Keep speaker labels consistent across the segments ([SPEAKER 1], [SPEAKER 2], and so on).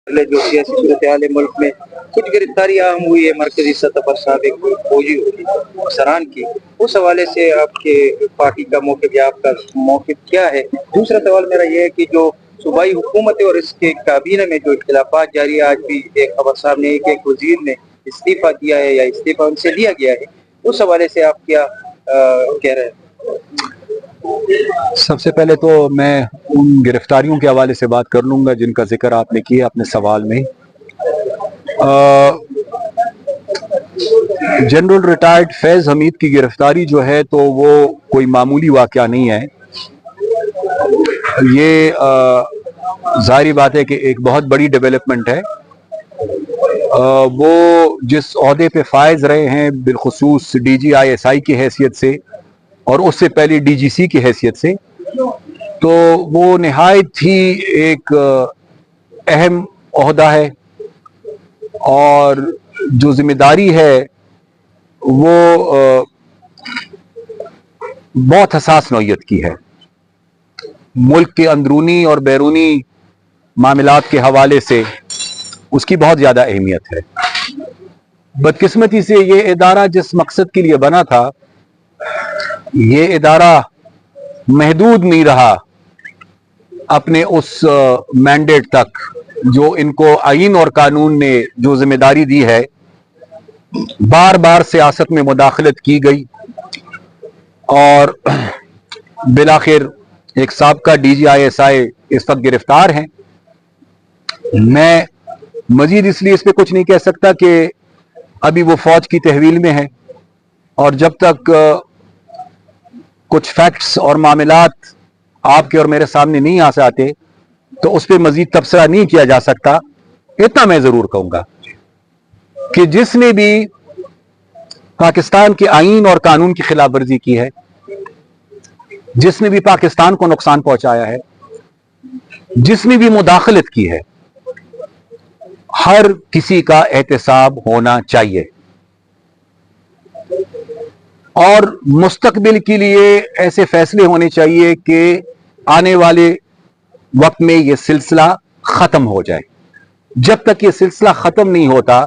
[SPEAKER 1] जो सियासी सूरत हाल है मुल्क में, कुछ गिरफ्तारियां आम हुई है मरकजी सतह पर साबिक फौजी अफसरान की, उस हवाले से आपके पार्टी का मौक़िफ़ या आपका मौक़िफ़ क्या है? दूसरा सवाल मेरा ये है कि जो सूबाई हुकूमत है और इसके काबीना में जो इख्तिलाफात जारी है, आज भी एक खबर सामने आई कि एक वजीर ने इस्तीफा दिया है या इस्तीफा उनसे लिया गया है, उस हवाले से आप क्या कह रहे हैं?
[SPEAKER 2] सबसे पहले तो मैं उन गिरफ्तारियों के हवाले से बात कर लूँगा जिनका जिक्र आपने किया अपने सवाल में। जनरल रिटायर्ड फैज़ हमीद की गिरफ्तारी जो है तो वो कोई मामूली वाक़या नहीं है। ये ज़ाहिर बात है कि एक बहुत बड़ी डेवलपमेंट है। वो जिस ओहदे पे फायज रहे हैं बिलखुसूस DGISI की हैसियत से और उससे पहले DGC की हैसियत से, तो वो निहायत ही एक अहम ओहदा है और जो जिम्मेदारी है वो बहुत हसास नौयत की है। मुल्क के अंदरूनी और बैरूनी मामलात के हवाले से उसकी बहुत ज़्यादा अहमियत है। बदकिस्मती से ये इदारा जिस मकसद के लिए बना था, ये इदारा महदूद नहीं रहा अपने उस मैंडेट तक जो इनको आईन और कानून ने जो जिम्मेदारी दी है। बार बार सियासत में मुदाखलत की गई और बिलाखिर एक साबका DGISI इस वक्त गिरफ्तार हैं। मैं मजीद इसलिए इस पे कुछ नहीं कह सकता कि अभी वो फौज की तहवील में है और जब तक कुछ फैक्ट्स और मामलात आपके और मेरे सामने नहीं आ जाते तो उस पर मजीद तबसरा नहीं किया जा सकता। इतना मैं जरूर कहूंगा कि जिसने भी पाकिस्तान के आईन और कानून की खिलाफ वर्जी की है, जिसने भी पाकिस्तान को नुकसान पहुंचाया है, जिसने भी मुदाखलत की है, हर किसी का एहतसाब होना चाहिए और मुस्तकबिल के लिए ऐसे फैसले होने चाहिए कि आने वाले वक्त में यह सिलसिला खत्म हो जाए। जब तक यह सिलसिला खत्म नहीं होता,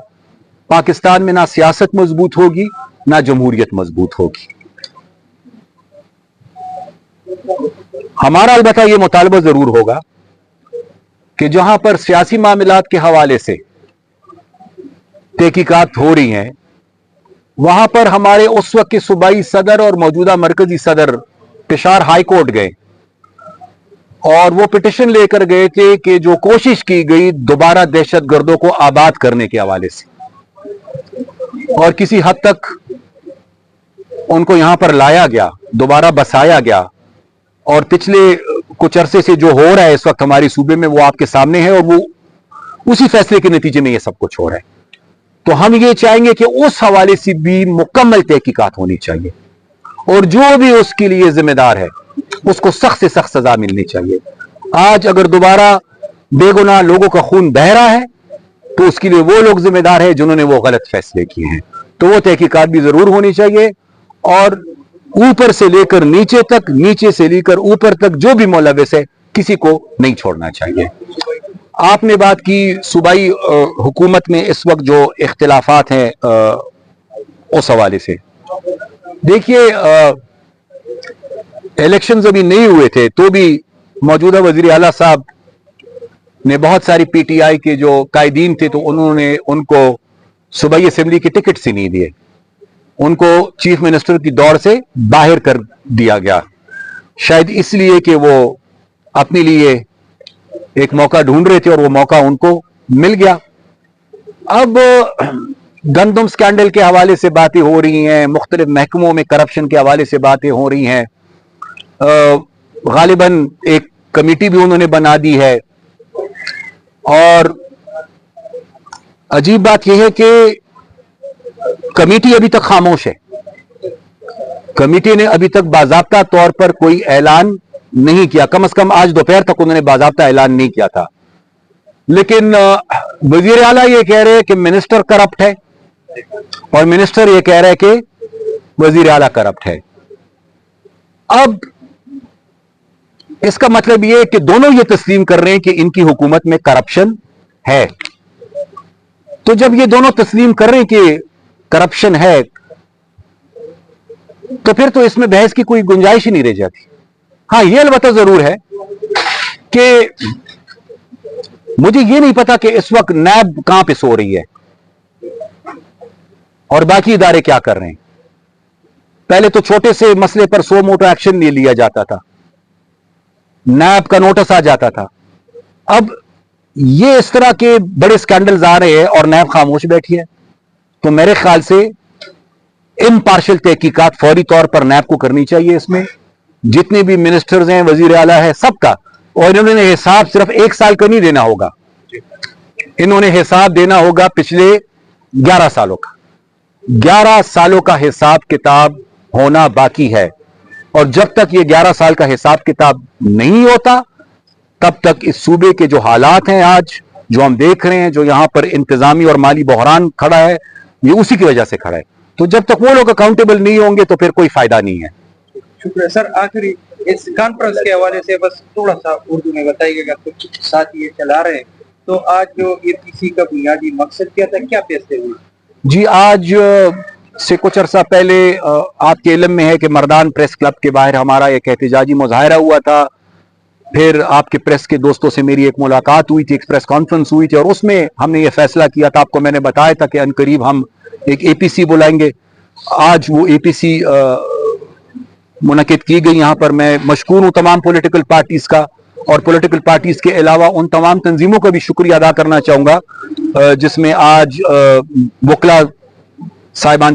[SPEAKER 2] पाकिस्तान में ना सियासत मजबूत होगी ना जमहूरियत मजबूत होगी। हमारा अलबत्ता यह मुतालबा जरूर होगा कि जहां पर सियासी मामलात के हवाले से तहकीकात हो रही हैं, वहां पर हमारे उस वक्त के सूबाई सदर और मौजूदा मरकजी सदर पेशावर हाई कोर्ट गए और वो पिटिशन लेकर गए थे कि जो कोशिश की गई दोबारा दहशतगर्दों को आबाद करने के हवाले से, और किसी हद तक उनको यहां पर लाया गया, दोबारा बसाया गया, और पिछले कुछ अरसे से जो हो रहा है इस वक्त हमारे सूबे में वो आपके सामने है और वो उसी फैसले के नतीजे में ये सब कुछ हो रहा है। तो हम ये चाहेंगे कि उस हवाले से भी मुकम्मल तहकीकात होनी चाहिए और जो भी उसके लिए जिम्मेदार है उसको सख्त से सख्त सजा मिलनी चाहिए। आज अगर दोबारा बेगुनाह लोगों का खून बह रहा है तो उसके लिए वो लोग जिम्मेदार हैं जिन्होंने वो गलत फैसले किए हैं। तो वो तहकीकात भी जरूर होनी चाहिए और ऊपर से लेकर नीचे तक, नीचे से लेकर ऊपर तक जो भी मुलव्विस है किसी को नहीं छोड़ना चाहिए। आपने बात की सूबाई हुकूमत में इस वक्त जो इख्तिलाफात हैं उस हवाले से। देखिए, इलेक्शंस अभी नहीं हुए थे तो भी मौजूदा वजीर आला साहब ने बहुत सारी PTI के जो कायदीन थे तो उन्होंने उनको सूबाई असेंबली के टिकट ही नहीं दिए, उनको चीफ मिनिस्टर की दौड़ से बाहर कर दिया गया, शायद इसलिए कि वो अपने लिए एक मौका ढूंढ रहे थे और वो मौका उनको मिल गया। अब गंदम स्कैंडल के हवाले से बातें हो रही हैं, मुख्तलिफ महकमों में करप्शन के हवाले से बातें हो रही हैं, गालिबन एक कमेटी भी उन्होंने बना दी है और अजीब बात यह है कि कमेटी अभी तक खामोश है। कमेटी ने अभी तक बाज़ाब्ता तौर पर कोई ऐलान नहीं किया, कम से कम आज दोपहर तक उन्होंने बाज़ाब्ता ऐलान नहीं किया था। लेकिन वजीर आला ये कह रहे हैं कि मिनिस्टर करप्ट है और मिनिस्टर ये कह रहे हैं कि वजीर आला करप्ट है। अब इसका मतलब यह है कि दोनों ये तस्लीम कर रहे हैं कि इनकी हुकूमत में करप्शन ہے. تو جب یہ دونوں تسلیم کر رہے ہیں کہ کرپشن ہے تو پھر تو اس میں بحث کی کوئی گنجائش ہی نہیں رہ جاتی. ہاں یہ البتہ ضرور ہے کہ مجھے یہ نہیں پتا کہ اس وقت نیب کہاں پہ سو رہی ہے اور باقی ادارے کیا کر رہے ہیں. پہلے تو چھوٹے سے مسئلے پر سو موٹو ایکشن نہیں لیا جاتا تھا, نیب کا نوٹس آ جاتا تھا. اب یہ اس طرح کے بڑے سکینڈلز آ رہے ہیں اور نیب خاموش بیٹھی ہے. تو میرے خیال سے امپارشل تحقیقات فوری طور پر نیب کو کرنی چاہیے. اس میں جتنے بھی منسٹرز ہیں, وزیر اعلیٰ ہے, سب کا, اور انہوں نے حساب صرف 1 سال کا نہیں دینا ہوگا, انہوں نے حساب دینا ہوگا پچھلے 11 سالوں کا. 11 سالوں کا حساب کتاب ہونا باقی ہے, اور جب تک یہ 11 سال کا حساب کتاب نہیں ہوتا تب تک اس صوبے کے جو حالات ہیں آج جو ہم دیکھ رہے ہیں, جو یہاں پر انتظامی اور مالی بحران کھڑا ہے, یہ اسی کی وجہ سے کھڑا ہے. تو جب تک وہ لوگ اکاؤنٹیبل نہیں ہوں گے تو پھر کوئی فائدہ نہیں ہے.
[SPEAKER 1] شکریہ سر. آخری اس کانفرنس کے حوالے سے بس تھوڑا سا اردو میں بتائیے گا, کچھ ساتھی یہ چلا رہے ہیں, تو آج جو APC کا بنیادی مقصد کیا تھا, کیا فیصلے ہوئے؟
[SPEAKER 2] جی, آج سے کچھ عرصہ پہلے آپ کے علم میں ہے کہ مردان پریس کلب کے باہر ہمارا ایک احتجاجی مظاہرہ ہوا تھا. پھر آپ کے پریس کے دوستوں سے میری ایک ملاقات ہوئی تھی, ایک پریس کانفرنس ہوئی تھی, اور اس میں ہم نے یہ فیصلہ کیا تھا, آپ کو میں نے بتایا تھا کہ عنقریب ہم ایک APC بلائیں گے. آج وہ APC منعقد کی گئی یہاں پر. میں مشکور ہوں تمام پولیٹیکل پارٹیز کا, اور پولیٹیکل پارٹیز کے علاوہ ان تمام تنظیموں کا بھی شکریہ ادا کرنا چاہوں گا جس میں آج وکلا صاحبان